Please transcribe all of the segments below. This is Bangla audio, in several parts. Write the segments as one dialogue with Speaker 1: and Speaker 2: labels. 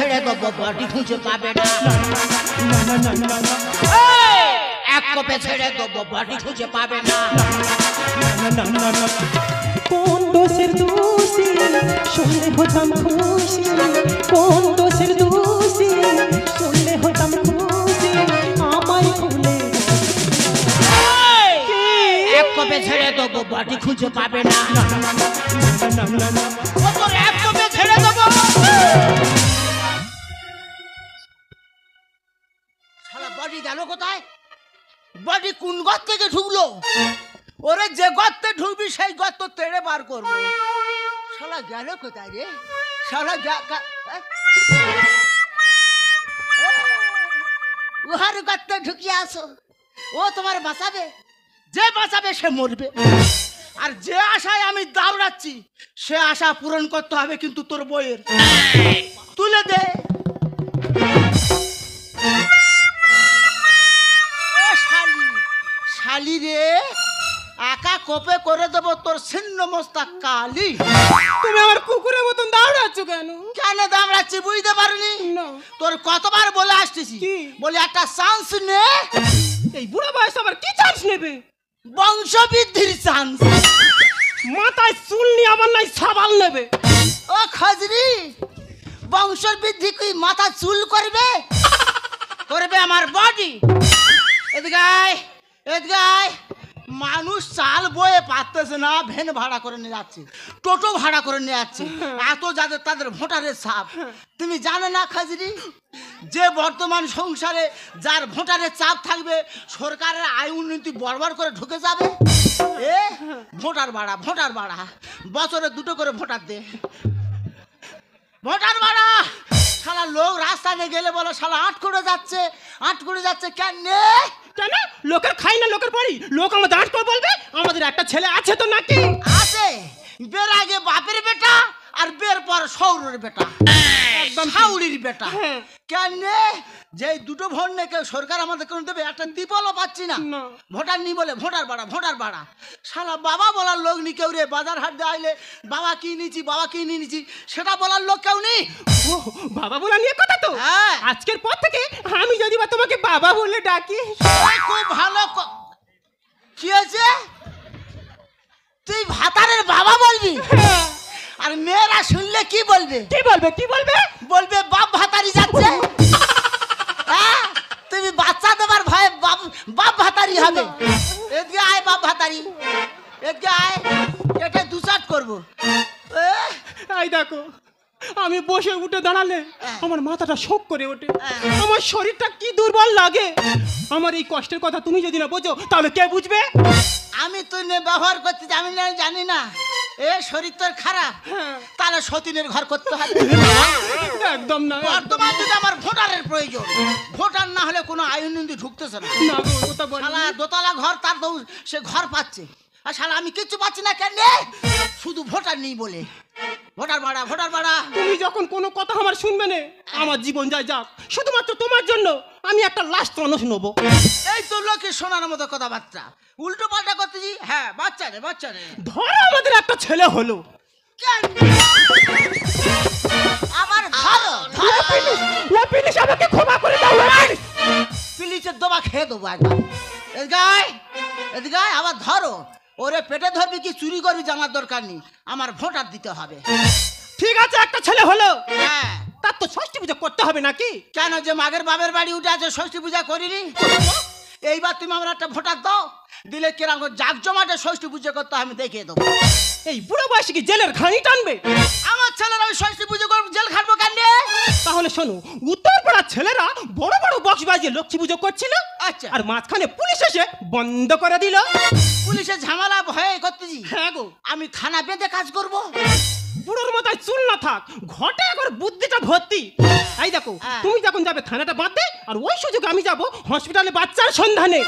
Speaker 1: ছেড়ে দেবো বডি খুঁজে পাবে না। এক কোপে ছেড়ে দেবো বডি খুঁজে পাবে না।
Speaker 2: কোন দোষের দোষী শুনলে হতাম খুশি, কোন দোষের দোষী শুনলে হতাম খুশি, আমায় ভুলে
Speaker 1: এক কোপে ছেড়ে দেবো বডি খুঁজে পাবে না। এক কোপে ছেড়ে দেবো। শালা বডি গেল কোথায়? বডি কোন গর্ত থেকে ঢুকলো? ওরে যে গর্তে ঢুকবি সেই গর্ত তেড়ে বার করবো। শালা গেল কোথায় রে? শালা উহার গর্তে ঢুকিয়ে আসো, ও তোমার বাঁচাবে। যে বাঁচাবে সে মরবে। আর যে আশায় আমি দাঁড়াচ্ছি সে আশা পূরণ করতে হবে কিন্তু তোর বইয়ের। তুলে দে। শালি রে, একা কোপে করে দেবো তোর ছিন্ন মস্তা কালি।
Speaker 2: তুমি আমার কুকুরের মতন দাঁড়াচ্ছ কেন?
Speaker 1: কেন দাঁড়াচ্ছি বুঝতে পারিনি? তোর কতবার বলে আসতেছি বলে একটা চান্স নে।
Speaker 2: এই বুড়া বয়স আবার কি চান্স নেবে?
Speaker 1: বংশবৃদ্ধির চান্স।
Speaker 2: মাথায় চুল নিয়ে আবার নাই সাবাল নেবে।
Speaker 1: ও খজরি, বংশবৃদ্ধি কি মাথা চুল করবে? করবে আমার বডি। এদিকে আয়, এদিকে আয়। মানুষ চাল বয়ে পারতেছে না, ভ্যান ভাড়া করে নিয়ে যাচ্ছে, টোটো ভাড়া করে নিয়ে যাচ্ছে, এত যাদের তাদের ভোটারের চাপ। তুমি জানো না খাজরি, যে বর্তমান সংসারে যার ভোটারের চাপ থাকবে সরকারের আয় উন্নতি বরবার করে ঢুকে যাবে। এ ভোটার ভাড়া, ভোটার ভাড়া, বছরে 2টো করে ভোটার দে। ভোটার ভাড়া। শালা লোক রাস্তায় গেলে বলে শালা আট করে যাচ্ছে, আট করে যাচ্ছে। কেন
Speaker 2: কেন? লোকের খাই না লোকের বাড়ি, লোক আমাদের আট করে বলবে। আমাদের একটা ছেলে আছে তো নাকি?
Speaker 1: আছে। বের আগে বাপের বেটা আর বের পর সৌরের বেটা, একদম হাউড়ির বেটা। কেন যে 2টো ভোট নেই সরকার আমাদের কোন দেবে? একটা টিপলও পাচ্ছি না। ভোটার নি বলে ভোটার ভাড়া, ভোটার ভাড়া। শালা বাবা বলার লোক নি কেউ রে। বাজার হাট দিয়ে আইলে বাবা কি নিয়েছি, বাবা কি নিয়েছি সেটা বলার লোক কেউ নেই।
Speaker 2: বাবা বলা নিয়ে কথা তো। আজকের পর থেকে আমি যদি বা তোমাকে বাবা বলে ডাকি।
Speaker 1: খুব ভালো। কি হয়েছে? তুই ভাতারের বাবা বলবি? আর মেয়েরা শুনলে কি বলবে?
Speaker 2: কি বলবে? কি বলবে?
Speaker 1: বলবে বাপ ভাতারি যাচ্ছে। তুমি বাচ্চা দেবার ভয়ে বাপ ভাতারি হবে। এদিকে আয় বাপ ভাতারি, এদিকে আয়। এটা দুচাট করবো।
Speaker 2: এই দেখো, আমি বসে উঠে দাঁড়ালে আমার মাথাটা শোক করে ওঠে, আমার শরীরটা কি দুর্বল লাগে। আমার এই কষ্টের কথা তুমি যদি না বোঝো তাহলে কে বুঝবে?
Speaker 1: আমি তুই ব্যবহার করতে জানি না। এ শরীর তোর খারাপ, তাহলে সতীনের ঘর করতে হবে।
Speaker 2: একদম না।
Speaker 1: বর্তমান যদি আমার ভোটারের প্রয়োজন, ভোটার না হলে কোনো আইন উন্নতি ঢুকতেছে না। শালা দোতলা ঘর, তার সে ঘর পাচ্ছে, আর শালা আমি কিচ্ছু পাচ্ছি না। কেন? শুধু ভোটার নেই বলে। ভোটার ভাড়া, ভোটার ভাড়া।
Speaker 2: তুমি যখন কোনো কথা আমার শুনবে না, আমার জীবন যায় যাক, শুধুমাত্র তোমার জন্য আমি একটা লাস্ট মানুষ নেবো।
Speaker 1: এই তো লোকে শোনার মতো কথাবার্তা উল্টো পাল্টা করতেছি। হ্যাঁ, বাচ্চা রে, বাচ্চা রে।
Speaker 2: ধরো আমাদের একটা ছেলে হলো।
Speaker 1: আমার ধরো, ধরো
Speaker 2: প্লিজ আমাকে ক্ষমা করে দাও।
Speaker 1: প্লিজের দবা খেয়ে দেবো একবার। এদিকে এদিকে আবার ধরো। ওরে পেটে ধরবি কি চুরি করবি জানার দরকার নেই, আমার ভোটার দিতে হবে।
Speaker 2: ঠিক আছে, একটা ছেলে হলো।
Speaker 1: হ্যাঁ,
Speaker 2: তার তো ষষ্ঠী পূজা করতে হবে নাকি?
Speaker 1: কেন? যে মাগের বাবের বাড়ি উঠে আছে ষষ্ঠী পূজা করিনি? এইবার তুমি আমার একটা ভোটার দাও, দিলে কিরকম জাকজমাটে ষষ্ঠী পূজা করতে আমি দেখিয়ে দেবো।
Speaker 2: এই বুড়ো বয়সে কি জেলের ঘানি টানবে?
Speaker 1: আমার ছেলেরা আমি ষষ্ঠী পুজো করবো, জেল খাটবো কেন?
Speaker 2: তাহলে শোনো, উত্তরপাড়ার ছেলেরা বড় বড় বক্স বাজিয়ে লক্ষ্মী পুজো করছিল।
Speaker 1: আচ্ছা।
Speaker 2: আর মাঝখানে পুলিশ এসে বন্ধ করে দিল।
Speaker 1: পুলিশের ঝামেলা ভয়ে করতেছি।
Speaker 2: হ্যাঁ গো,
Speaker 1: আমি থানা বেঁধে কাজ করব।
Speaker 2: বুড়োর মাথায় চুল না থাক, ঘটে একবার বুদ্ধিটা ভর্তি। এই দেখো, তুমি যখন যাবে থানাটা বাঁধতে, আর ওই সুযোগে আমি যাব হসপিটালে বাচ্চার সন্ধানে।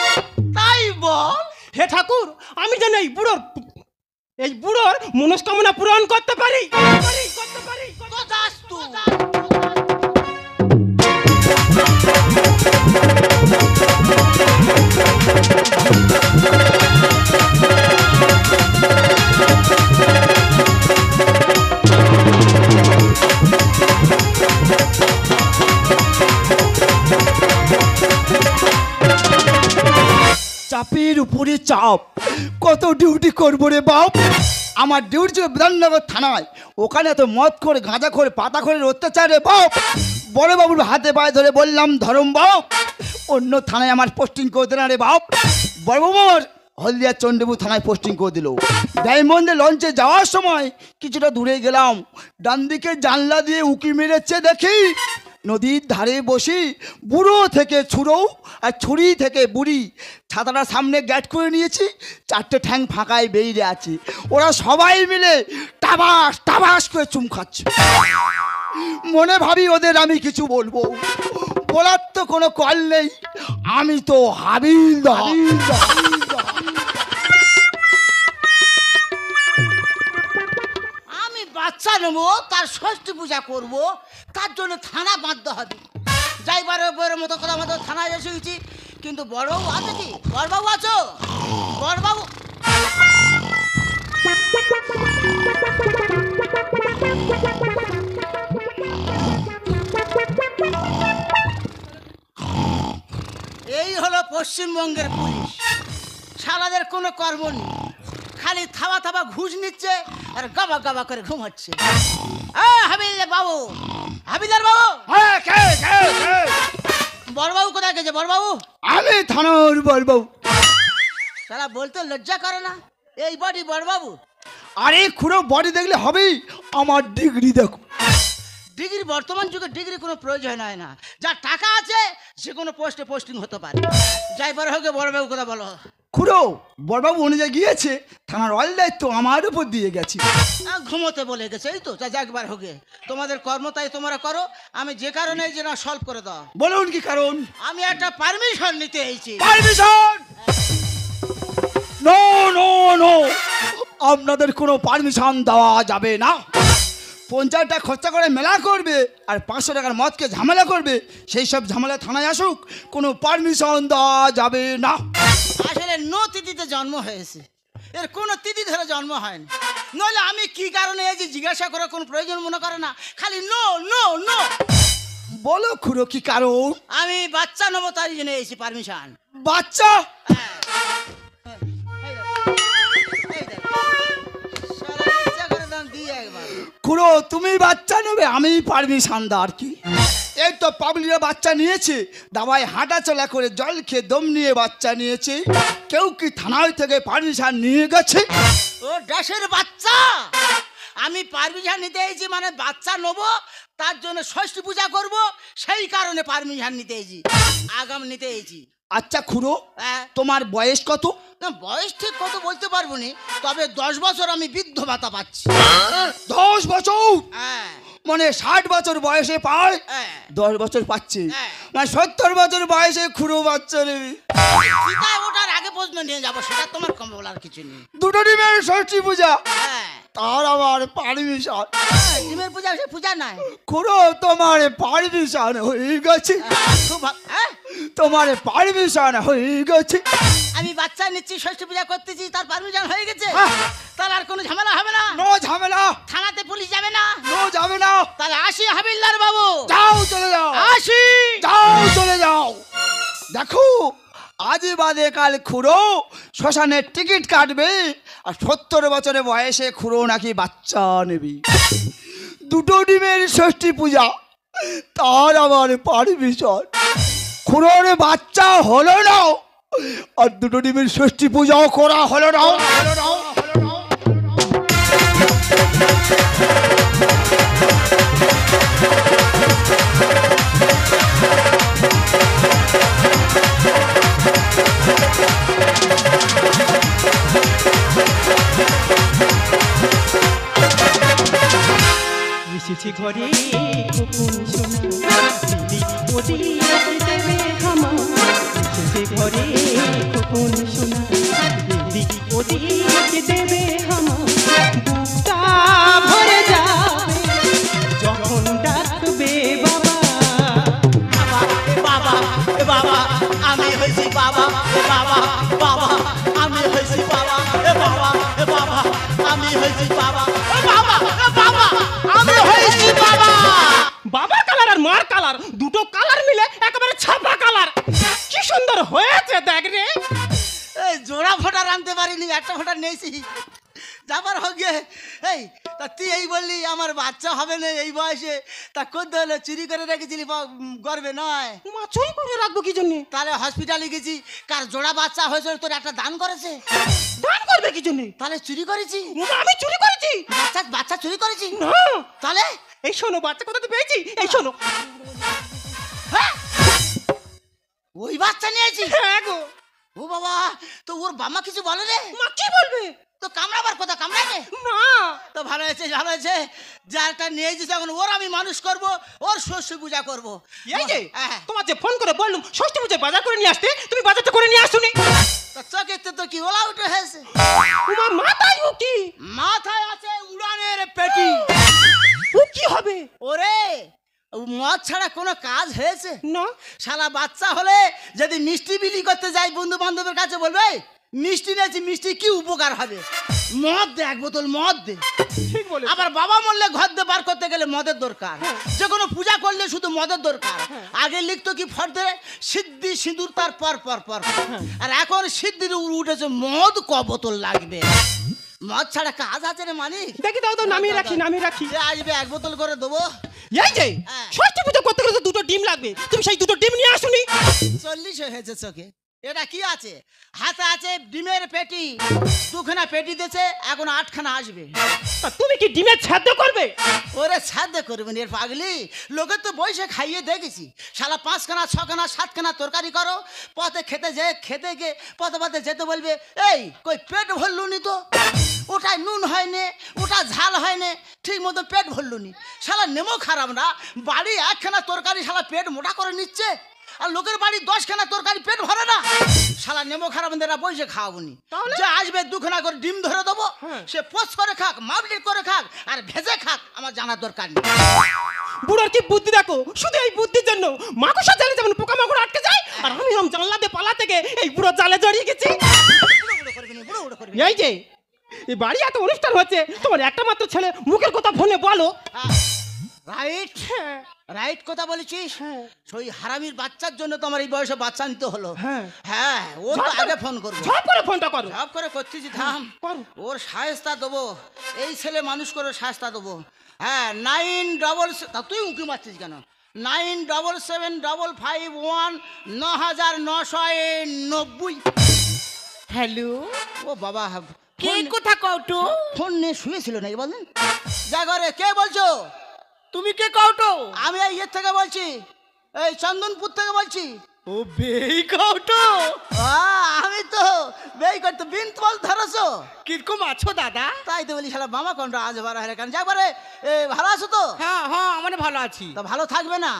Speaker 1: তাই বল?
Speaker 2: হে ঠাকুর, আমি যেন এই বুড়োর মনস্কামনা পূরণ করতে পারি।
Speaker 3: উপরে চাপ, কত ডিউটি করবো রে বাপ। আমার ডিউটি ছিল বিধাননগর থানায়, ওখানে তো মদ করে গাঁজা করে পাতা করে অত্যাচার রে বাপ। বড়বাবুর হাতে পায়ে ধরে বললাম ধরম বাপ, অন্য থানায় আমার পোস্টিং করে দিল না রে বাপ। বড়বাবুর হলদিয়া চণ্ডীপুর থানায় পোস্টিং করে দিল। ডায়মন্ডে লঞ্চে যাওয়ার সময় কিছুটা দূরে গেলাম, ডান দিকে জানলা দিয়ে উকি মেরেছে দেখি নদীর ধারে বসি বুড়ো থেকে ছুড়ো আর ছুরি থেকে বুড়ি ছাতাটা সামনে গ্যাট করে নিয়েছি, চারটে ঠ্যাং ফাঁকায় বেরিয়ে আছে। ওরা সবাই মিলে টাবাস টাবাস করে চুম খাচ্ছে। মনে ভাবি ওদের আমি কিছু বলবো, বলার তো কোনো কল নেই, আমি তো হাবিলদার।
Speaker 1: আমি বাচ্চা নেবো, তার ষষ্ঠী পূজা করব, তার জন্য থানা বাঁধতে হবে। যাইবারে বইয়ের মতো করে আমাদের থানায় এসে গেছি, কিন্তু বড়বাবু আছে কি? বড়বাবু আছো? বড়বাবু এই হলো পশ্চিমবঙ্গের পুলিশ। শালাদের কোনো কর্ম নেই, খালি থাবা থাবা ঘুষ নিচ্ছে আর গাবা গাবা করে ঘুমাচ্ছে। হাবিলদার বাবু, হাবিলদার বাবু, বড়বাবু কোথায় গেছে? বড়বাবু,
Speaker 3: আমি থানার বড়বাবু।
Speaker 1: শালা বলতে লজ্জা করে না? এই বডি বড়বাবু?
Speaker 3: আরে খুঁড়ো বডি দেখলে হবেই, আমার ডিগ্রি দেখো।
Speaker 1: ডিগ্রি বর্তমান যুগে ডিগ্রি কোনো প্রয়োজন হয় না, যার টাকা আছে সে কোনো পোস্টে পোস্টিং হতে পারে। যাইবার হোক বড়বাবু কথা বলো।
Speaker 3: খুঁড়ো বড়বাবু অনুযায়ী গিয়েছে, থানার অল দায়িত্ব আমার উপর দিয়ে গেছি।
Speaker 1: ঘুমোতে বলে গেছে, এই তো যা একবার হোক। তোমাদের কর্ম তাই তোমরা করো, আমি যে কারণে যে না সলভ করে দাও।
Speaker 3: বলুন কি কারণ?
Speaker 1: আমি একটা পারমিশন নিতে এসেছি।
Speaker 3: পারমিশন? নো নো নো, আপনাদের কোনো পারমিশন দেওয়া যাবে না। 50 টাকা খরচা করে মেলা করবে আর 500 টাকার মদকে ঝামেলা করবে, সেই সব ঝামেলা থানায় আসুক, কোনো পারমিশন দেওয়া যাবে না।
Speaker 1: আসলে নো তিথিতে জন্ম হয়েছে, এর কোনো তিথি ধরে জন্ম হয়নি। নইলে আমি কি কারণে এই যে জিজ্ঞাসা করার কোনো প্রয়োজন মনে করে না, খালি নো নো নো।
Speaker 3: বলো খুঁড়ো কি কারণ?
Speaker 1: আমি বাচ্চা নেবো, তার জন্য এসেছি পারমিশন।
Speaker 3: বাচ্চা? খুঁড়ো তুমি বাচ্চা নেবে, আমি পারমিশন দার কি? এই তো পাবলিকের বাচ্চা নিয়েছে, দাবায় হাঁটা চলা করে জল খেয়ে দম নিয়ে বাচ্চা নিয়েছে। কেউ কি থানায় থেকে পারমিশন নিয়ে গেছে?
Speaker 1: ও ড্যাশের বাচ্চা, আমি পারমিশন নিতে এসেছি মানে বাচ্চা নেবো, তার জন্য ষষ্ঠী পূজা করব, সেই কারণে পারমিশন নিতে এসেছি, আগাম নিতে এসেছি।
Speaker 3: আচ্ছা খুঁড়ো, তোমার বয়স কত?
Speaker 1: না বয়স ঠিক কত বলতে পারবো না, তবে 10 বছর আমি বৃদ্ধ ভাতা পাচ্ছি।
Speaker 3: 10 বছর?
Speaker 1: হ্যাঁ।
Speaker 3: মানে 60 বছর বয়সে পায়, 10 বছর পাচ্ছে, মানে 70 বছর বয়সে খুঁড়ো বাচ্চা নেবে।
Speaker 1: ওটার আগে প্রশ্ন নিয়ে যাবো, সেটা তোমার কম বলার কিছু নেই।
Speaker 3: দুটো ডিমের ষষ্ঠী পূজা, তার আবার পারমিশন?
Speaker 1: ডিমের পূজা সে পূজা নাই।
Speaker 3: খুঁড়ো তোমার পারমিশন হয়ে গেছে, তোমার পারমিশন হয়ে গেছে।
Speaker 1: আমি বাচ্চা নিচ্ছি, ষষ্ঠী পূজা করতেছি, তার পারমিশন হয়ে গেছে, তাহলে আর কোনো ঝামেলা হবে না?
Speaker 3: নো ঝামেলা।
Speaker 1: থানাতে পুলিশ যাবে না?
Speaker 3: নো যাবে না।
Speaker 1: তাহলে আসি হাবিলদার বাবু।
Speaker 3: যাও চলে যাও।
Speaker 1: আসি।
Speaker 3: যাও চলে যাও। দেখো আজ বাদে কাল খুঁড়ো শ্মশানের টিকিট কাটবে, আর 70 বছরের বয়সে খুঁড়ো নাকি বাচ্চা নেবে। দুটো ডিমের ষষ্ঠী পূজা, তার আবার পারমিশন। খুঁড়োর বাচ্চা হলো না, আর দুটো ডিমের ষষ্ঠী পূজাও করা হলো না।
Speaker 2: এসেছে ঘরে খোকন সোনা, দিদি ওদি দেবে হামা। এসেছে ঘরে খোকন সোনা, দিদি ওদি দেবে হামা। বুকটা ভরে যাবে যখন ডাকবে বাবা।
Speaker 1: বাবা বাবা আমি হয়েছি বাবা, বাবা বাবা আমি হয়েছি বাবা, বাবা বাবা আমি হয়েছি বাবা, বাবা বাবা আমি হয়েছি বাবা।
Speaker 2: বাবার কালার আর মার কালার দুটো কালার মিলে একেবারে ছাপা কালার, কি সুন্দর হয়েছে দেখ রে।
Speaker 1: এই জোর আনতে পারিনি, একটা ফোঁটা নিয়েছি। যাবার হোক গে, এই তা তুই এই বললি আমার বাচ্চা হবে না এই বয়সে, তা করতে হলো চুরি করে রেখেছিলি গর্বে নয়?
Speaker 2: মা চুরি করে রাখবো কি জন্য?
Speaker 1: তাহলে হসপিটালে গেছি, কার জোড়া বাচ্চা হয়েছিল তোর একটা দান করেছে,
Speaker 2: দান করবে কি জন্য?
Speaker 1: তাহলে চুরি করেছি?
Speaker 2: আমি চুরি করেছি?
Speaker 1: বাচ্চা বাচ্চা চুরি করেছি
Speaker 2: না।
Speaker 1: তাহলে?
Speaker 2: এই শোনো, বাচ্চা কোথাতে পেয়েছি, এই শোনো।
Speaker 1: হ্যাঁ, ওই বাচ্চা নিয়েছি?
Speaker 2: হ্যাঁ গো।
Speaker 1: ও বাবা, তো ওর বাবা কিছু বলে রে?
Speaker 2: মা কি বলবে?
Speaker 1: তো কামড়াবার কথা কামড়াবে
Speaker 2: না।
Speaker 1: তো ভালো হয়েছে, ভালো হয়েছে, যারটা নিয়েছিস এখন ওর আমি মানুষ করব, ওর শস্য পূজা করব।
Speaker 2: এই যে
Speaker 1: হ্যাঁ,
Speaker 2: তোমার যে ফোন করে বললাম ষষ্ঠী পূজায় বাজার করে নিয়ে আসতে, তুমি বাজারটা করে নিয়ে আসোনি।
Speaker 1: তা চোখেতে তো কি ওলা উঠে হয়েছে?
Speaker 2: তোমার মাথায় ও কি?
Speaker 1: মাথায় আছে উড়ানের পেটি।
Speaker 2: ও কি হবে?
Speaker 1: ওরে, মদ ছাড়া কোনো কাজ হয়েছে?
Speaker 2: না।
Speaker 1: শালা বাচ্চা হলে যদি মিষ্টি বিলি করতে যাই বন্ধু বান্ধবের কাছে বলবে মিষ্টি নিয়েছি, মিষ্টি কি উপকার হবে? মদ দে, এক বোতল মদ দে।
Speaker 2: ঠিক বলে।
Speaker 1: আবার বাবা মরলে ঘর দিয়ে বার করতে গেলে মদের দরকার, যে কোনো পূজা করলে শুধু মদের দরকার। আগে লিখতো কি ফর্দে সিদ্ধি সিঁদুর, তার পর পর পর, আর এখন সিদ্ধির উঠেছে মদ ক বোতল লাগবে। মদ ছাড়া কাজ আছে রে মানিক?
Speaker 2: দেখি দাও তো, নামিয়ে রাখি, নামিয়ে রাখি।
Speaker 1: যে আসবে এক বোতল করে দেবো।
Speaker 2: এই যে ষষ্ঠী পূজা করতে গেলে তো দুটো ডিম লাগবে, তুমি সেই দুটো ডিম নিয়ে আসোনি।
Speaker 1: 40 হয়েছে চোখে। এটা কি আছে? হাতে আছে ডিমের পেটি, দুখানা পেটি দিয়েছে, এখন 8খানা আসবে।
Speaker 2: তা তুমি কি ডিমের ছাদ্য করবে?
Speaker 1: ওরে সাধ্য করবেন এর পাগলি, লোকের তো বসে খাইয়ে দেখেছি। শালা 5খানা 6খানা 7খানা তরকারি করো, পথে খেতে গিয়ে পথে যেতে বলবে এই কই পেট ভরলুনি তো, ওটাই নুন হয়নি, ওটা ঝাল হয়নি, ঠিক মতো পেট ভরলুনি। শালা নেমো খারাপ না, বাড়ি 1খানা তরকারি শালা পেট মোটা করে নিচ্ছে, আর লোকের বাড়ি 10খানা তরকারি পেট ভরে না। শালা নেমো খারাপ এরা বসে খাওয়াবনি, যে আসবে 2খানা করে ডিম ধরে দেবো, সে পোস্ট করে খাক, মাবলিট করে খাক, আর ভেজে খাক, আমার জানার দরকার নেই।
Speaker 2: বুড়োর কি বুদ্ধি দেখো, শুধু এই বুদ্ধির জন্য মাকড়সা জালে যেমন পোকামাকড় আটকে যায়, আর আমি এরকম জানলা দিয়ে পালা থেকে এই বুড়ো জালে জড়িয়ে গেছি। এই যে এই বাড়ি এত অনুষ্ঠান হচ্ছে, তোমার একটা মাত্র ছেলে মুখের কথা ফোনে বলো।
Speaker 1: রাইট, রাইট কথা বলেছিস। ওই হারামির বাচ্চার জন্য তোমার এই বয়সে বাচ্চা নিতে হলো। হ্যাঁ, ও তো আগে ফোন করবো,
Speaker 2: সব করে ফোনটা করো।
Speaker 1: সব করে করতেছি, থাম, ওর সাহেস্তা দেবো, এই ছেলে মানুষ করে সাহেস্তা দেবো। হ্যাঁ, 9 তুই উঁকি মারছিস কেন? 9755519990।
Speaker 2: হ্যালো,
Speaker 1: ও বাবা,
Speaker 2: কে কথা কওটো?
Speaker 1: ফোন নিয়ে শুয়েছিল নাকি বলেন? যা ঘরে, কে বলছো?
Speaker 2: তুমি কে কওটো?
Speaker 1: আমি এই ইয়ের থেকে বলছি, এই চন্দনপুর থেকে বলছি।
Speaker 2: ও বেই কওটো?
Speaker 1: আমি তো বেই করতে বিন বল ধরেছো।
Speaker 2: কিরকম আছো দাদা?
Speaker 1: তাই তো বলি শালা মামা কোনটা আজ বার হলে কেন? যাবারে ভালো আছো তো?
Speaker 2: হ্যাঁ হ্যাঁ, আমরা ভালো আছি।
Speaker 1: তা ভালো থাকবে না,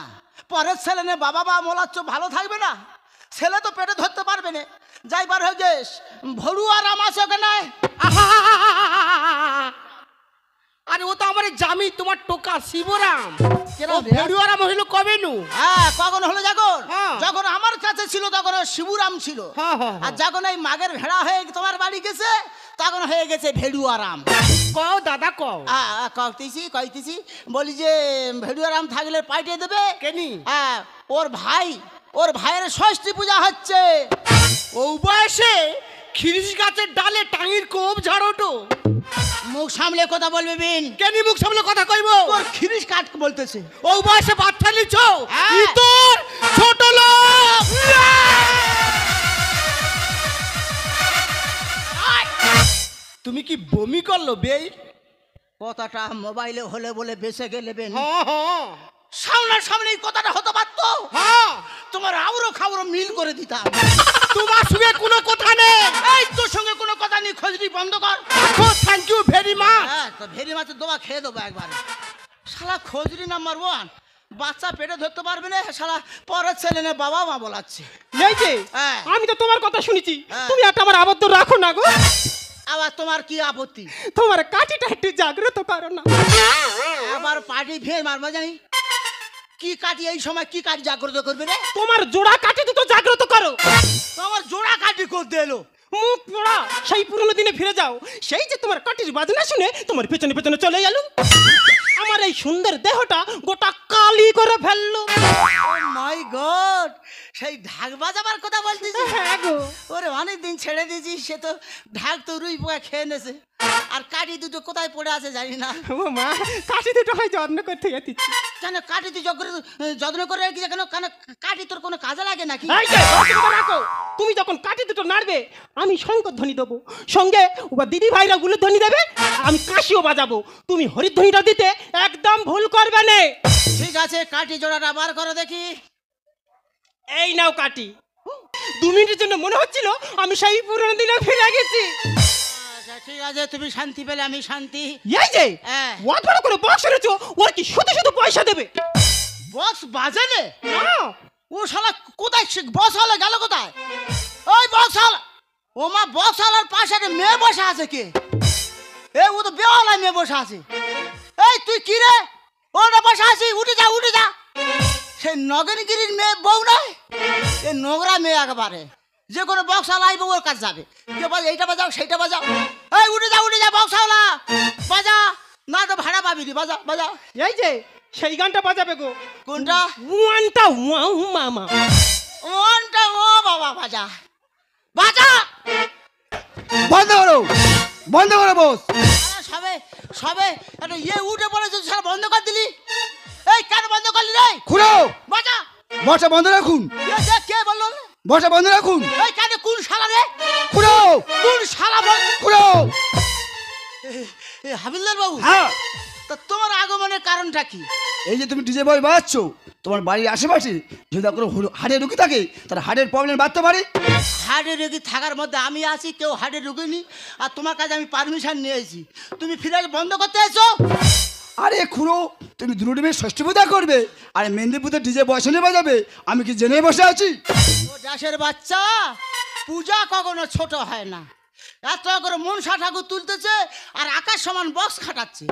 Speaker 1: পরের ছেলে নে বাবা বা মোলাচ্ছ, ভালো থাকবে না, ছেলে তো পেটে ধরতে পারবে না। যাইবার হয়ে গেস ভরু আর আম আছে ওখানে।
Speaker 2: আরে ও তো আমার জামি, তোমার টোকা শিবরাম।
Speaker 1: কেরাম রে?
Speaker 2: ভেড়ুয়ারাম হইল কবে নু?
Speaker 1: হ্যাঁ, কখন হলো যখন?
Speaker 2: হ্যাঁ।
Speaker 1: যখন আমার কাছে ছিল তখন ও শিবুরাম ছিল,
Speaker 2: হ্যাঁ, হ্যাঁ,
Speaker 1: আর যখন এই মাগের ভেড়া হয়ে তোমার বাড়ি গেছে তখন হয়ে গেছে ভেড়ুয়ারাম।
Speaker 2: কও দাদা কও।
Speaker 1: কইতেছি বলি যে ভেড়ুয়ারাম থাকলে পাইটে দেবে
Speaker 2: কেনি?
Speaker 1: হ্যাঁ, ওর ভাইয়ের ষষ্ঠী পূজা হচ্ছে।
Speaker 2: ও বয়সে খিরিস গাছের ডালে টাঙির কোপ ঝাড়োটো।
Speaker 1: মুখ সামলে কথা বলবে বিন।
Speaker 2: কেনি মুখ সামলে কথা কইব?
Speaker 1: তোর খিরিস কাট বলতেছে।
Speaker 2: ও বয়সে বাচ্চা নিছ?
Speaker 1: হ্যাঁ।
Speaker 2: ইতর ছোট লোক। তুমি কি বমি করলো বেই?
Speaker 1: কথাটা মোবাইলে হলে বলে বেঁচে গেলে বেন।
Speaker 2: হ্যাঁ
Speaker 1: সামনে এই কথাটা হতে পারতো,
Speaker 2: হ্যাঁ,
Speaker 1: তোমার আউরো খাউরো মিল করে দিতাম।
Speaker 2: তোমার সঙ্গে কোনো কথা নেই।
Speaker 1: এই তোর সঙ্গে কোনো কথা নেই, খোঁজরি বন্ধ কর।
Speaker 2: Thank you very much.
Speaker 1: হ্যাঁ, তো ভেরি মাছের দোয়া খেয়ে দেবো একবারে। শালা খোঁজরি নাম্বার 1, বাচ্চা পেটে ধরতে পারবে না, শালা পরের ছেলে নে বাবা মা বলাচ্ছে।
Speaker 2: এই যে
Speaker 1: হ্যাঁ।
Speaker 2: আমি তো তোমার কথা শুনেছি,
Speaker 1: হ্যাঁ।
Speaker 2: তুমি একটা আমার আবদ্ধ রাখো না গো।
Speaker 1: আবার তোমার কি আপত্তি?
Speaker 2: তোমার কাঠিটা একটু জাগ্রত করো না।
Speaker 1: আবার পার্টি ফের মারবা জানি কি কাটি, এই সময় কি কাটি জাগ্রত করবে রে?
Speaker 2: তোমার জোড়া কাঠি দুটো জাগ্রত করো।
Speaker 1: তোমার জোড়া কাটি করতে এলো।
Speaker 2: মুখ পোড়া, সেই পুরনো দিনে ফিরে যাও। সেই যে তোমার কাঠির বাজনা শুনে তোমার পেছনে পেছনে চলে গেল, আমার এই সুন্দর দেহটা গোটা কালি করে ফেললো।
Speaker 1: ও মাই গড, সেই ঢাক বাজাবার কথা বলতেছি।
Speaker 2: হ্যাঁ গো।
Speaker 1: ওরে অনেক দিন ছেড়ে দিয়েছি, সে তো ঢাক তো রুই পোকা খেয়ে নেছে। আর কাঠি দুটো কোথায় পড়ে আছে জানি না।
Speaker 2: ও মা, কাশি দুটো হয় যত্ন করতে যাচ্ছি।
Speaker 1: কেন কাঠি তুই যত্ন করে রেখেছিস কেন? কেন কাঠি তোর কোনো কাজে লাগে নাকি?
Speaker 2: এই যে, অসুবিধা রাখো। তুমি যখন কাঠি দুটো নাড়বে আমি শঙ্কর ধ্বনি দেবো, সঙ্গে ওবা দিদি ভাইরা গুলো ধ্বনি দেবে, আমি কাশিও বাজাবো। তুমি হরিধ্বনিটা দিতে একদম ভুল করবে না।
Speaker 1: ঠিক আছে, কাঠি জোড়াটা বার করো দেখি।
Speaker 2: এই নাও কাঠি। 2 মিনিটের জন্য মনে হচ্ছিল আমি সেই পুরনো দিনে ফিরে গেছি।
Speaker 1: আচ্ছা ঠিক আছে, তুমি শান্তি পেলে আমি শান্তি।
Speaker 2: এই যে
Speaker 1: হ্যাঁ।
Speaker 2: ওয়াট বড় করে বক্স এনেছো, ওর কি শুধু শুধু পয়সা দেবে?
Speaker 1: বক্স বাজালে?
Speaker 2: না,
Speaker 1: ও শালা কোথায় বক্স হলে গেল কোথায়? ওই বক্স হল, ও মা বক্স হলার পাশে একটা মেয়ে বসে আছে। কে? এ ও তো বেওয়ালা মেয়ে বসে আছে। এই তুই কি রে? ওটা বসে আছি, উঠে যা উঠে যা। সেই নগেনগিরির মেয়ে বউ নয়, এ নোংরা মেয়ে একেবারে। যে কোনো বক্স হলা আইব ওর কাছে যাবে, যে বাজা এইটা বাজাও সেইটা বাজাও। এই উঠে যা বক্স হলা বাজা, না তো ভাড়া পাবি নি। বাজা বাজা।
Speaker 2: এই যে সেই গানটা বাজাবে গো।
Speaker 1: কোনটা?
Speaker 2: ওয়ানটা ওয়াও মামা।
Speaker 1: ওনটা ও বাবা, বাজা বাজা।
Speaker 3: বন্ধ করো, বন্ধ করো বস।
Speaker 1: সবে সবে একটা ইয়ে উঠে পড়েছে, সারা বন্ধ করে দিলি। এই কেন বন্ধ করলি রে?
Speaker 3: খুলো,
Speaker 1: বাজা।
Speaker 3: বসা বন্ধ রাখুন,
Speaker 1: কে বললো?
Speaker 3: বসা বন্ধ রাখুন।
Speaker 1: এই কেন কোন শালা রে?
Speaker 3: খুলো,
Speaker 1: কোন শালা বল?
Speaker 3: খুলো।
Speaker 1: হাবিলদার বাবু,
Speaker 3: হ্যাঁ,
Speaker 1: তা তোমার আগমনের কারণটা কি?
Speaker 3: এই যে তুমি ডিজে বয় বাজাচ্ছ, তোমার বাড়ির আশেপাশে যদি কোনো হাড়ের রুগী থাকে তার হাড়ের প্রবলেম বাড়তে পারে।
Speaker 1: হার্টের রোগী থাকার মধ্যে আমি আছি, কেউ হার্টের রোগী নি। আর তোমার কাছে আমি পারমিশন নিয়েছি, তুমি ফিরে বন্ধ করতে এসো।
Speaker 3: আরে খুড়ো, তুমি দুটো টিমে ষষ্ঠী পূজা করবে আর মেদিনীপুরে ডিজে বয়সনে বাজাবে, আমি কি জেনে বসে আছি?
Speaker 1: ও দেশের বাচ্চা, পূজা কখনো ছোট হয় না। এত করে মনসা ঠাকুর তুলতেছে আর আকাশ সমান বক্স খাটাচ্ছে।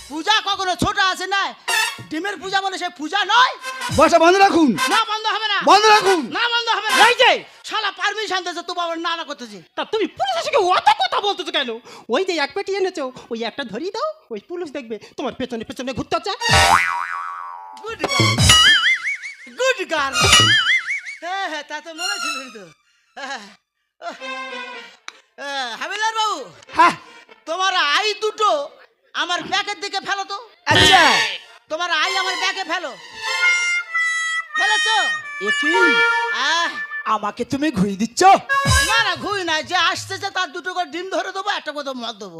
Speaker 1: পূজা কখনো ছোট আছে না? ডিমের পূজা বলে সে পূজা নয়।
Speaker 3: বসা বন্ধ রাখুন,
Speaker 1: না বন্ধ হবে না,
Speaker 3: বন্ধ রাখুন।
Speaker 1: না বন্ধ হবে না।
Speaker 2: এই যে
Speaker 1: শালা পারমিশন দিয়েছে, তো বাবা না করতেছে।
Speaker 2: তা তুমি পুলিশের সঙ্গে অত কথা বলতেছো কেন? ওই যে এক পেটি এনেছো, ওই একটা ধরিয়ে দাও, ওই পুলিশ দেখবে তোমার পেছনে পেছনে ঘুরতে হচ্ছে।
Speaker 1: Good girl, good girl. হ্যাঁ হ্যাঁ, তা তো মনে ছিল তো। হাবিলার বাবু,
Speaker 3: হ্যাঁ,
Speaker 1: তোমার আই দুটো আমার ব্যাগের দিকে ফেলো তো।
Speaker 3: আচ্ছা।
Speaker 1: তোমার আই আমার ব্যাগে ফেলো। ফেলেছো?
Speaker 3: আমাকে তুমি ঘুরিয়ে দিচ্ছ?
Speaker 1: না না, ঘুই না, যে আসতেছে তার দুটো করে ডিম ধরে দেবো, একটা করে মদ দেবো।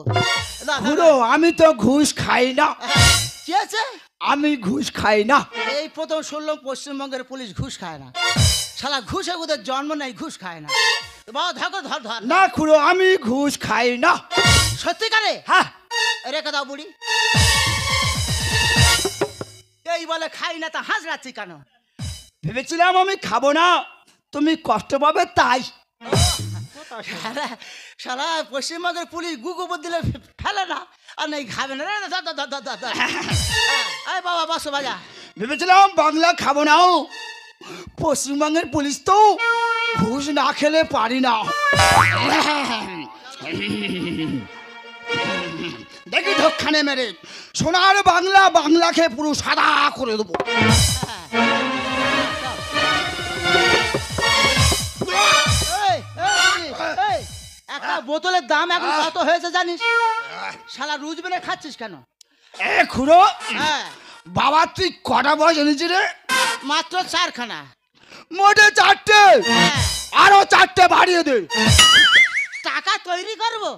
Speaker 3: খুড়ো, আমি তো ঘুষ খাই না।
Speaker 1: কি আছে?
Speaker 3: আমি ঘুষ খাই না।
Speaker 1: এই প্রথম শুনলাম পশ্চিমবঙ্গের পুলিশ ঘুষ খায় না। শালা ঘুষে ওদের জন্ম নেই, ঘুষ খায় না। বাবা ধর ধর ধর।
Speaker 3: না খুড়ো, আমি ঘুষ খাই না।
Speaker 1: সত্যিকারে?
Speaker 3: হ্যাঁ।
Speaker 1: রেখে দাও বুড়ি। এই বলে খাই না, তা হাসরাচ্ছি কেন?
Speaker 3: ভেবেছিলাম আমি খাবো না, তুমি কষ্ট পাবে তাই।
Speaker 1: শালা পশ্চিমবঙ্গের পুলিশ গুগোবর দিলে ফেলে না, আর নেই খাবে না। আরে বাবা বসো বাজা।
Speaker 3: ভেবেছিলাম বাংলা খাবো না, পশ্চিমবঙ্গের পুলিশ তো ঘুষ না খেলে পারি না। দেখি ঢোকখানে মেরে সোনার বাংলা, বাংলা খেয়ে পুরো সাদা করে দেবো।
Speaker 1: একটা বোতলের দাম এখন কত হয়েছে জানিস? শালা রুজ বেনে খাচ্ছিস কেন?
Speaker 3: এ খুড়ো,
Speaker 1: হ্যাঁ,
Speaker 3: বাবা তুই কটা বয়স এনেছি রে?
Speaker 1: মাত্র 4খানা।
Speaker 3: মোটে 4টে,
Speaker 1: হ্যাঁ।
Speaker 3: আরো 4টে বাড়িয়ে দে।
Speaker 1: টাকা তৈরি করবো?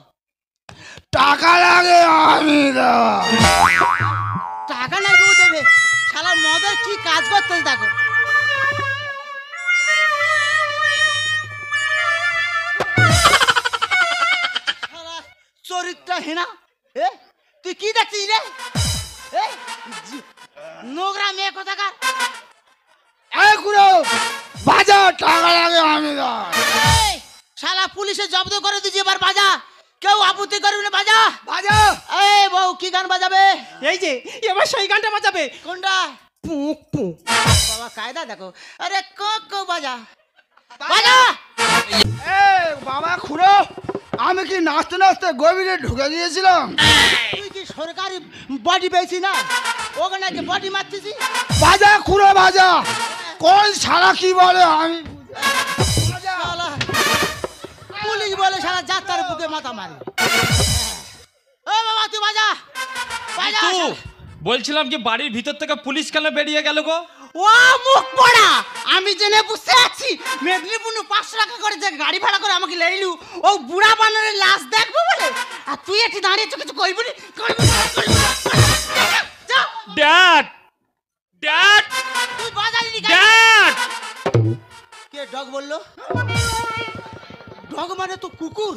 Speaker 3: টাকা লাগে আমি দেবো।
Speaker 1: টাকা নাই বউ দেবে। শালা মদের কি কাজ করতে দেখো। শালা চরিত্রহীনা। এ তুই কি দেখছিস রে? এ নোংরা মেয়ে কোথাকার।
Speaker 3: এ খুড়ো, বাজা, টাকা লাগে আমি দেবো।
Speaker 1: এই, শালা পুলিশে জব্দ করে দিয়েছি, এবার বাজা। কেউ আপত্তি করবে না, বাজা
Speaker 3: বাজা।
Speaker 1: এই বউ কি গান বাজাবে?
Speaker 2: এই যে এবার সেই গানটা বাজাবে।
Speaker 1: কোনটা?
Speaker 2: পুক পুক।
Speaker 1: বাবা কায়দা দেখো। আরে কক বাজা বাজা।
Speaker 3: এ বাবা খুড়ো, আমি কি নাচতে নাচতে গভীরে ঢুকে গিয়েছিলাম?
Speaker 1: তুই কি সরকারি বডি পেয়েছি না? ওখানে কি বডি মারতেছি?
Speaker 3: বাজা খুড়ো, বাজা। কোন শালা কি বলে আমি
Speaker 1: শালা, পুলিশ বলে শালা যাত্রার বুকে মাথা মারে। ও বাবা তুই বাজা বাজা।
Speaker 4: কিন্তু বলছিলাম কি বাড়ির ভিতর থেকে পুলিশ কেন বেরিয়ে গেল গো?
Speaker 1: ও মুখ পড়া, আমি জেনে বুঝতে আছি মেদিনীপুর 500 টাকা করে যে গাড়ি ভাড়া করে আমাকে লেইলু ও বুড়া বানরের লাশ দেখবো বলে, আর তুই এটি দাঁড়িয়েছ কিছু কইবি না।
Speaker 4: ড্যাড ড্যাড
Speaker 1: তুই বাজালি
Speaker 4: ড্যাড
Speaker 1: কে ডগ বললো? ডগ মানে তো কুকুর।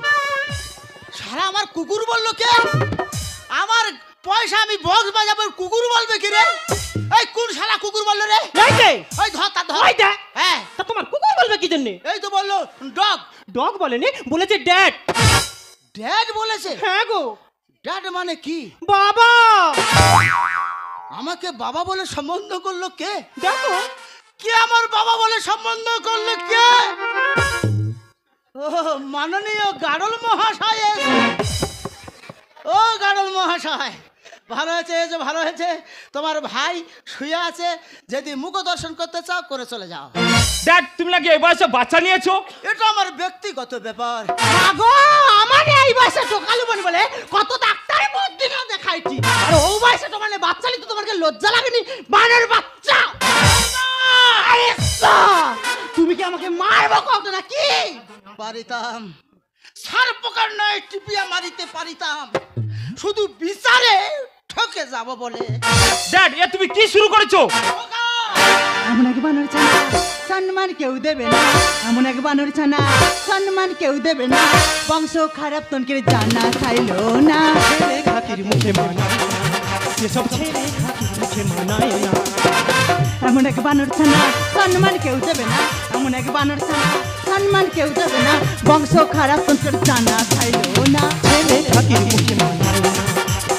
Speaker 1: সারা আমার কুকুর বললো কে? আমার পয়সা আমি বক্স বাজাবো, কুকুর বলবে কি রে? এই কোন শালা কুকুর বললো রে?
Speaker 2: এই যে
Speaker 1: ওই ধর তা ধর।
Speaker 2: ওই দে।
Speaker 1: হ্যাঁ
Speaker 2: তা তোমার কুকুর বলবে কি জন্য?
Speaker 1: এই তো বললো ডগ।
Speaker 2: ডগ বলেনি, বলেছে ড্যাড।
Speaker 1: ড্যাড বলেছে?
Speaker 2: হ্যাঁ গো।
Speaker 1: ড্যাড মানে কি?
Speaker 2: বাবা।
Speaker 1: আমাকে বাবা বলে সম্বন্ধ করলো কে?
Speaker 2: দেখো
Speaker 1: কে আমার বাবা বলে সম্বন্ধ করলো কে? ও মাননীয় গাড়ল মহাশয়। ও গাড়ল মহাশয়, ভালো হয়েছে এই যে ভালো হয়েছে। তোমার ভাই শুয়ে আছে, যদি মুখ দর্শন করতে চাও করে চলে যাও।
Speaker 4: ড্যাড তুমি নাকি এই বয়সে বাচ্চা নিয়েছো?
Speaker 1: এটা আমার ব্যক্তিগত ব্যাপার।
Speaker 2: আগো আমার এই বয়সে টোকালু বন বলে কত ডাক্তার বুদ্ধিও দেখাইছি, আর ও বয়সে তোমার বাচ্চা নিতে তোমাকে লজ্জা লাগেনি? বানর বাচ্চা। আরে তুমি কি আমাকে মারবো কত নাকি?
Speaker 1: পারিতাম, সার পোকার নয় টিপিয়া মারিতে পারিতাম, শুধু বিচারে ঠকে যাব বলে।
Speaker 4: ড্যাড এ তুমি কি শুরু করেছো?
Speaker 2: এমন এক বানর ছানা সম্মান কেউ দেবে না, এমন এক বানর ছানা সম্মান কেউ দেবে না, বংশ খারাপ তনকের জানা চাইলো না। ছেলে খাকির মুখে মানায় না, এসব ছেলে খাকির মুখে মানায় না। এমন এক বানর ছানা সম্মান কেউ দেবে না, এমন এক বানর ছানা সম্মান কেউ দেবে না, বংশ খারাপ তনকের জানা চাইলো না। ছেলে খাকির মুখে মানায় না,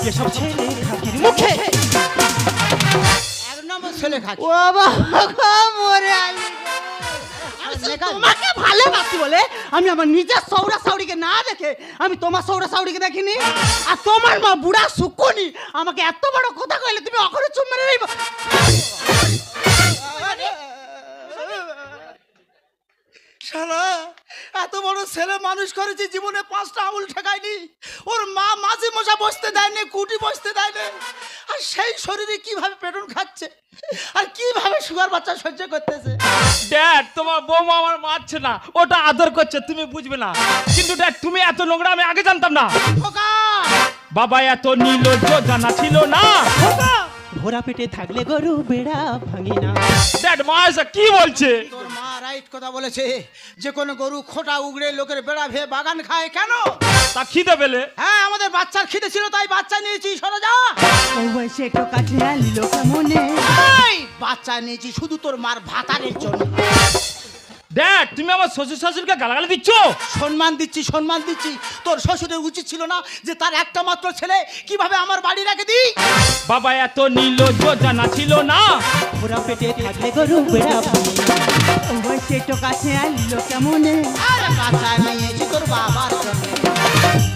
Speaker 2: এসব ছেলে খাকির মুখে।
Speaker 1: এক নম্বর ছেলে খাকি।
Speaker 2: ও বাবা মরে আলি তোমাকে ভালোবাসি বলে আমি আমার নিজের সৌরা সাউরিকে না দেখে আমি তোমার সৌরা সাউরিকে দেখিনি, আর তোমার মা বুড়া শুকুনি আমাকে এত বড় কথা কইলে তুমি অখরে চুপ মেরে রইব।
Speaker 1: শালা এত বড় ছেলে মানুষ করেছি, জীবনে 5টা আঙুল ঠেকায়নি। ওর মা মাঝে মশা বসতে দেয়নি, কুটি বসতে দেয়নি, আর সেই শরীরে কিভাবে পেটন খাচ্ছে আর কিভাবে সুগার বাচ্চা সহ্য করতেছে।
Speaker 4: ড্যাড তোমার বৌমা আমার মারছে না, ওটা আদর করছে, তুমি বুঝবে না। কিন্তু ড্যাড তুমি এত নোংরা আমি আগে জানতাম না।
Speaker 1: খোকা
Speaker 4: বাবা এত নির্লজ্জ জানা ছিল না।
Speaker 2: ভোরা পেটে থাকলে গরু বেড়া ভাঙি না।
Speaker 4: ড্যাড মা এসে কি বলছে?
Speaker 1: তোর মা রাইট কথা বলেছে, যে কোনো গরু খোটা উগড়ে লোকের বেড়া ভেয়ে বাগান খায় কেন?
Speaker 4: তা খিদে পেলে?
Speaker 1: হ্যাঁ আমাদের বাচ্চার খিদে ছিল তাই বাচ্চা নিয়েছি, সরে যা।
Speaker 2: ও বয়সে একটু কাছে আনলিল কেমনে?
Speaker 1: এই বাচ্চা নিয়েছি শুধু তোর মার ভাতারের জন্য।
Speaker 4: ড্যাড তুমি আমার শ্বশুর শাশুড়িকে গালাগালি দিচ্ছ?
Speaker 1: সম্মান দিচ্ছি, সম্মান দিচ্ছি। তোর শ্বশুরের উচিত ছিল না যে তার একটা মাত্র ছেলে কিভাবে আমার বাড়ি রেখে দিই?
Speaker 4: বাবা এত নির্লজ্জ জানা ছিল না।
Speaker 2: ভোরা পেটে থাকলে গরু বেড়া ভাঙি না। ও বয়সে একটু কাছে আনলিল কেমনে?
Speaker 1: আরে বাচ্চা নিয়েছি তোর বাবার জন্য।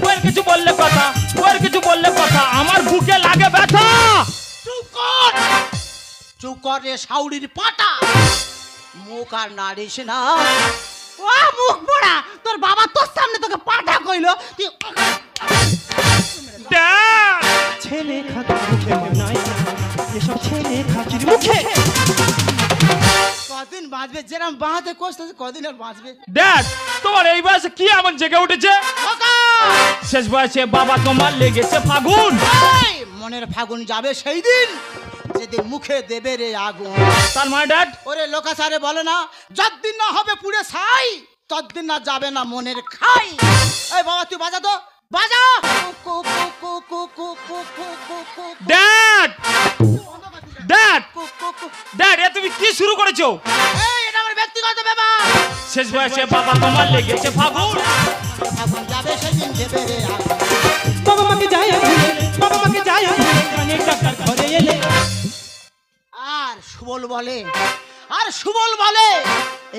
Speaker 4: ওর কিছু বললে কথা, ওর কিছু বললে কথা, আমার বুকে লাগে ব্যথা।
Speaker 1: চুপ কর, চুপ কর রে শাউরির পাটা, মুখ আর নাড়িস না।
Speaker 2: ও মুখ পোড়া, তোর বাবা তোর সামনে তোকে পাঠা কইলো তুই
Speaker 4: ড্যাড
Speaker 2: ছেলে খাকির মুখে মানায় না, এসব ছেলে খাকির মুখে।
Speaker 1: কদিন বাঁচবে? যেরকম বাঁচতে কষতেছে কদিন আর বাঁচবে?
Speaker 4: ড্যাড তোমার এই বয়সে কি এমন জেগে উঠেছে?
Speaker 1: খোকা!
Speaker 4: শেষ বয়সে বাবা তোমার লেগেছে ফাগুন।
Speaker 1: এই, মনের ফাগুন যাবে সেই দিন যেদিন মুখে দেবে রে আগুন।
Speaker 4: তার মানে ড্যাড
Speaker 1: ওরে লোকাচারে বলে না, যতদিন না হবে পুড়ে ছাই ততদিন না যাবে না মনের খাই। এই বাবা তুই বাজা তো, বাজা। কু কু কু কু কু কু কু কু কু
Speaker 4: ড্যাড ড্যাড
Speaker 1: কু কু কু।
Speaker 4: ড্যাড এ তুমি কি শুরু করেছো?
Speaker 1: এই এটা আমার ব্যক্তিগত ব্যাপার।
Speaker 4: শেষ বয়সে বাবা তোমার লেগেছে ফাগুন।
Speaker 1: ফাগুন যাবে সেদিন দেবে রে আগুন।
Speaker 2: বাবা মাকে যায় ভুলে, বাবা মাকে যায় ভুলে, কানে ডাক্তার ঘরে এলে।
Speaker 1: আর সুবল বলে, আর সুবল বলে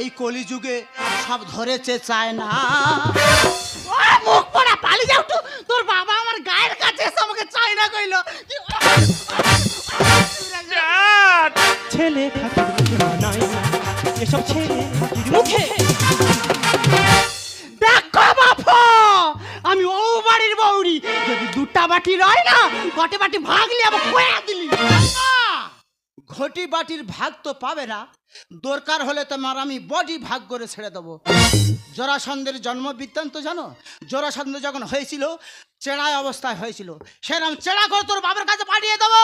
Speaker 1: এই কলিযুগে সব ধরেছে চায় না।
Speaker 2: ও মুখ পোড়া পালিয়ে যাও তো, তোর বাবা আমার গায়ের কাছে এসে আমাকে চাই না কইলো।
Speaker 4: ড্যাড
Speaker 2: ছেলে খাকির মুখে মানায় না, এসব ছেড়ে বাকির মুখে।
Speaker 1: দেখো বাপু, আমি ও বাড়ির বউরি, যদি দুটা বাটি রয় না, গটে বাটি ভাগলি আবার কয়া দিলি। ঘটি বাটির ভাগ তো পাবে না, দরকার হলে তোমার আমি বডি ভাগ করে ছেড়ে দেবো। জরাসন্ধের জন্ম বৃত্তান্ত জানো? জরাসন্ধ যখন হয়েছিল চেড়াই অবস্থায় হয়েছিল, সেরকম চেড়া করে তোর বাবার কাছে পাঠিয়ে দেবো।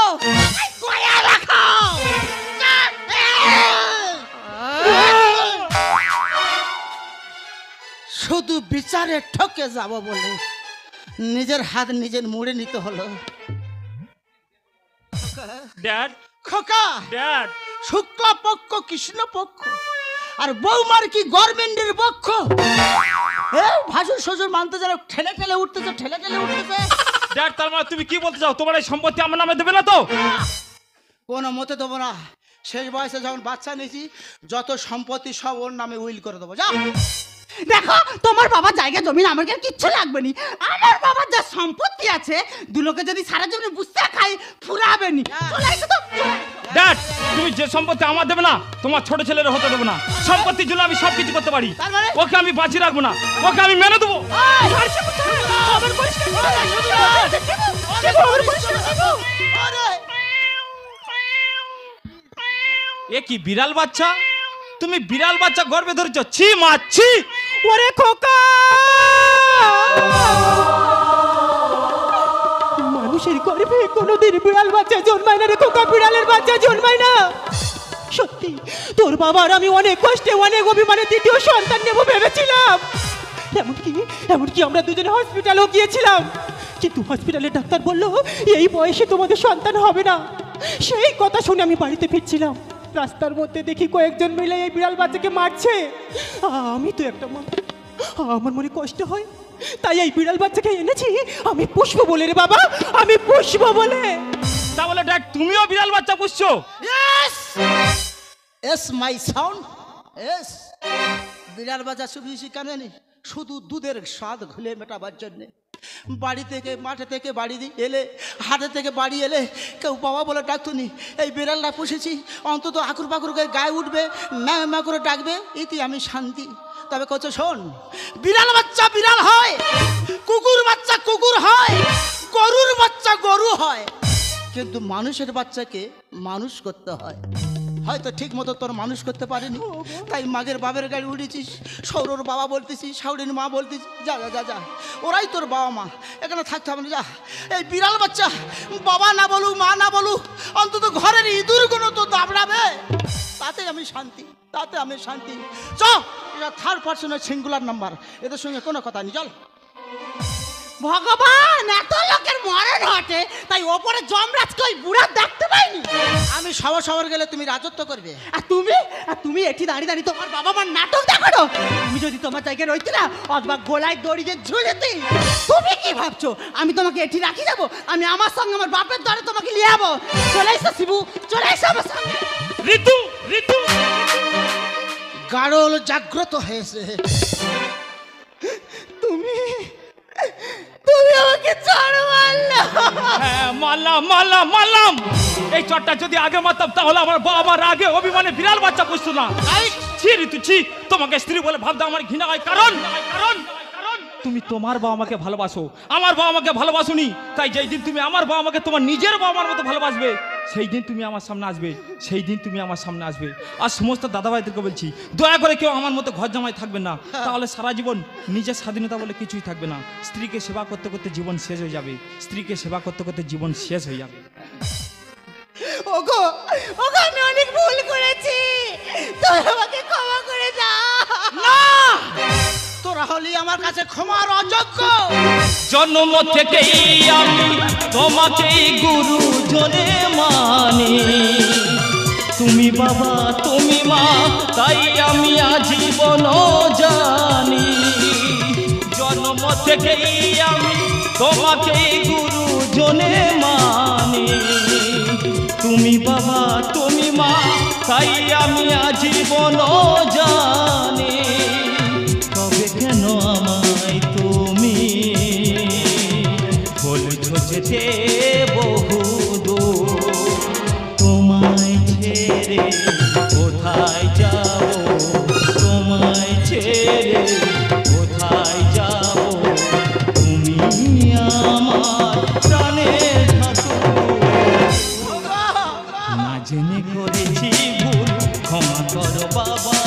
Speaker 1: কয়া রাখো। শুধু বিচারে ঠকে যাব বলে নিজের হাত নিজের মুড়ে নিতে হলো।
Speaker 4: ড্যাড,
Speaker 1: খোকা,
Speaker 4: ড্যাড,
Speaker 1: শুক্ল পক্ষ কৃষ্ণ পক্ষ, আর বৌমার কি গভর্নমেন্টের পক্ষ? ভাসুর শ্বশুর মানতে যেন ঠেলে ঠেলে উঠতেছে, ঠেলে ঠেলে উঠতেছে।
Speaker 4: ড্যাড, তার মানে তুমি কি বলতে চাও? তোমার এই সম্পত্তি আমার নামে দেবে না তো?
Speaker 1: কোনো মতে দেবো না। শেষ বয়সে যখন বাচ্চা নিয়েছি, যত সম্পত্তি সব ওর নামে উইল করে দেবো। যা। দেখো, তোমার বাবার জায়গা জমি আমাকে কিচ্ছু লাগবে নি। আমার বাবার যা সম্পত্তি আছে, দুলোকে যদি সারা জীবনে বুঝতে খাই ফুরাবে নি।
Speaker 4: ড্যাড, তুমি যে সম্পত্তি আমার দেবে না, তোমার ছোট ছেলের হতে দেবো না। সম্পত্তির জন্য আমি সবকিছু করতে পারি,
Speaker 1: তার মানে?
Speaker 4: ওকে আমি বাঁচিয়ে রাখবো না, ওকে আমি মেনে দেবো। এ কি বিড়াল বাচ্চা? তুমি বিড়াল বাচ্চা গর্ভে ধরেছ? ছি মা, ছি।
Speaker 2: ওরে খোকা, মানুষের গর্ভে কোনোদিন বিড়াল বাচ্চা জন্মায় না রে খোকা, বিড়ালের বাচ্চা জন্মায় না। সত্যি তোর বাবার আমি অনেক কষ্টে অনেক অভিমানে দ্বিতীয় সন্তান নেব ভেবেছিলাম। এমনকি আমরা দুজনে হসপিটালেও গিয়েছিলাম, কিন্তু হসপিটালের ডাক্তার বলল এই বয়সে তোমাদের সন্তান হবে না। সেই কথা শুনে আমি বাড়িতে ফিরছিলাম, রাস্তার মধ্যে দেখি কয়েকজন মিলে এই বিড়াল বাচ্চাকে মারছে। আমি তো একটা মা, আমার মনে কষ্ট হয়, তাই এই বিড়াল বাচ্চাকে এনেছি আমি পুষবো বলে রে বাবা, আমি পুষবো বলে।
Speaker 4: তাহলে ড্যাড, তুমিও বিড়াল বাচ্চা পুষছো?
Speaker 1: এস মাই সাউন্ড, এস। বিড়াল বাচ্চা শুধু কেন নি, শুধু দুধের স্বাদ ঘুলে মেটাবার জন্যে। বাড়ি থেকে মাঠে থেকে বাড়ি এলে, হাটে থেকে বাড়ি এলে কেউ বাবা বলে ডাকতুনি। এই বিড়ালটা পুষেছি, অন্তত আকুর পাকুর গায়ে উঠবে, ম্যা ম্যা করে ডাকবে, এতে আমি শান্তি। তবে কত শোন, বিড়াল বাচ্চা বিড়াল হয়, কুকুর বাচ্চা কুকুর হয়, গরুর বাচ্চা গরু হয়, কিন্তু মানুষের বাচ্চাকে মানুষ করতে হয়। হয়তো ঠিক মতো তোর মানুষ করতে পারেনি, তাই মাগের বাবার গাড়ি উঠেছিস, সৌরর বাবা বলতেছিস, শাউরির মা বলতেছিস। যা যা যা যা, ওরাই তোর বাবা মা, এখানে থাকতে হবে না। যা। এই বিড়াল বাচ্চা বাবা না বলুক মা না বলুক, অন্তত ঘরের ইঁদুরগুলো তো দাবড়াবে, তাতে আমি শান্তি, তাতে আমি শান্তি। চ, এটা থার্ড পার্সনের সিঙ্গুলার নাম্বার, এদের সঙ্গে কোনো কথা নেই, চল। ভগবান, এত লোকের মরণ ঘটে, তাই ওপরে যমরাজকে ওই বুড়া দেখতে পাইনি। আমি সবার গেলে তুমি রাজত্ব করবে, আর তুমি এটি দাঁড়িয়ে দাঁড়িয়ে তোমার বাবা মার নাটক দেখো। তুমি যদি তোমার জায়গায় রইতে না, অথবা গোলায় দড়ি যে ঝুলেতে। তুমি কি ভাবছো আমি তোমাকে এটি রাখি যাবো? আমি আমার সঙ্গে আমার বাপের দরে তোমাকে নিয়ে যাবো। চলে এসো শিবু, চলে এসো আমার সঙ্গে।
Speaker 4: ঋতু, ঋতু।
Speaker 1: গাড়ল জাগ্রত হয়েছে। তুমি আমাকে চড় মারলে।
Speaker 4: হ্যাঁ, মারলাম। এই চটটা যদি আগে মারতাম, তাহলে আমার বাবা আগে অভিমানে বিড়াল বাচ্চা পুষতো না। ছি ঋতু, ছি। তোমাকে স্ত্রী বলে ভাবতে আমার ঘৃণা হয়, কারণ তুমি তোমার বাবা মাকে ভালোবাসো, আমার বাবা মাকে ভালোবাসোনি। তাই যেই দিন তুমি আমার বাবা মাকে তোমার নিজের বাবা মার মতো ভালোবাসবে, সেই দিন তুমি আমার সামনে আসবে, সেই দিন তুমি আমার সামনে আসবে। আর সমস্ত দাদাভাইদেরকে বলছি, দয়া করে কেউ আমার মতো ঘর জামাই থাকবে না, তাহলে সারা জীবন নিজের স্বাধীনতা বলে কিছুই থাকবে না। স্ত্রীকে সেবা করতে করতে জীবন শেষ হয়ে যাবে, স্ত্রীকে সেবা করতে করতে জীবন শেষ হয়ে যাবে।
Speaker 1: ওগো আমি অনেক ভুল করেছি, তুমি আমাকে ক্ষমা করে দাও। না, তোরা হলি আমার কাছে ক্ষমার অযোগ্য।
Speaker 4: জন্ম থেকেই আমি তোমাকে গুরু জনে মানি, তুমি বাবা তুমি মা, তাই আমি আজীবন জানি। জন্ম থেকেই আমি তোমাকে গুরু জনে মানি, তুমি বাবা তুমি মা, তাই আমি আজীবন জানি। তবে কেন আমায় তুমি বলছো যেতে বহুদূর, তোমায় ছেড়ে কোথায় যাবো
Speaker 5: বাবা